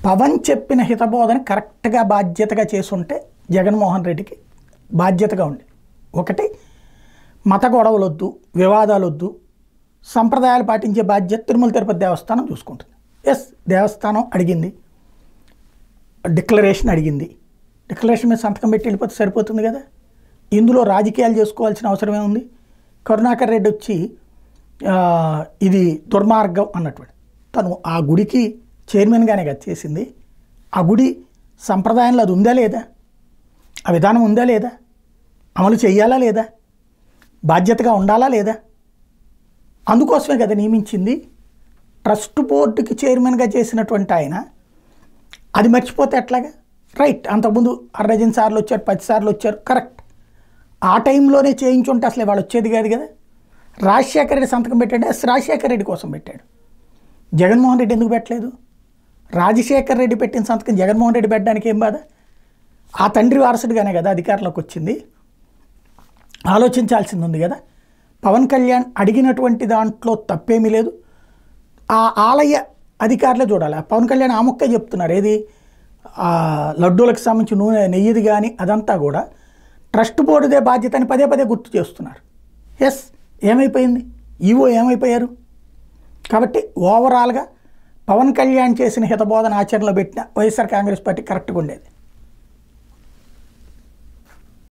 పవన్ చెప్పిన హితబోధన కరెక్ట్గా బాధ్యతగా చేసుంటే జగన్మోహన్ రెడ్డికి బాధ్యతగా ఉంది. ఒకటి, మత గొడవలొద్దు, వివాదాలొద్దు, సంప్రదాయాలు పాటించే బాధ్యత తిరుమల తిరుపతి దేవస్థానం చూసుకుంటుంది. ఎస్, దేవస్థానం అడిగింది, డిక్లరేషన్ అడిగింది, డిక్లరేషన్ మీద సంతకం పెట్టి వెళ్ళిపోతే సరిపోతుంది కదా. ఇందులో రాజకీయాలు చేసుకోవాల్సిన అవసరమే ఉంది. కరుణాకర్ రెడ్డి వచ్చి ఇది దుర్మార్గం అన్నటువంటి, తను ఆ గుడికి చైర్మన్గానే కదా చేసింది. ఆ గుడి సంప్రదాయంలో అది ఉందా లేదా, ఆ విధానం ఉందా లేదా, అమలు చేయాలా లేదా, బాధ్యతగా ఉండాలా లేదా, అందుకోసమే కదా నియమించింది. ట్రస్ట్ బోర్డుకి చైర్మన్గా చేసినటువంటి ఆయన అది మర్చిపోతే ఎట్లాగా? రైట్, అంతకుముందు 60 సార్లు వచ్చారు, 10 సార్లు వచ్చారు, కరెక్ట్. ఆ టైంలోనే చేయించుంటే అసలు వాళ్ళు వచ్చేది కాదు కదా. రాజశేఖర రెడ్డి సంతకం పెట్టాడు, రాజశేఖర రెడ్డి కోసం పెట్టాడు, జగన్మోహన్ రెడ్డి ఎందుకు పెట్టలేదు? రాజశేఖర రెడ్డి పెట్టిన సంతకం జగన్మోహన్ రెడ్డి పెట్టడానికి ఏం బాధ? ఆ తండ్రి వారసుడిగానే కదా అధికారంలోకి వచ్చింది. ఆలోచించాల్సింది ఉంది కదా. పవన్ కళ్యాణ్ అడిగినటువంటి దాంట్లో తప్పేమీ లేదు. ఆ ఆలయ అధికారులే చూడాలి. పవన్ కళ్యాణ్ ఆ మొక్కే చెప్తున్నారు, ఏది లడ్డూలకు సంబంధించి నూనె నెయ్యిది కానీ అదంతా కూడా ట్రస్ట్ బోర్డుదే బాధ్యత అని పదే పదే గుర్తు చేస్తున్నారు. ఎస్, ఏమైపోయింది? ఈవో ఏమైపోయారు? కాబట్టి ఓవరాల్గా పవన్ కళ్యాణ్ చేసిన హితబోధన ఆచరణలో పెట్టిన వైఎస్ఆర్ కాంగ్రెస్ పార్టీ కరెక్ట్గా ఉండేది.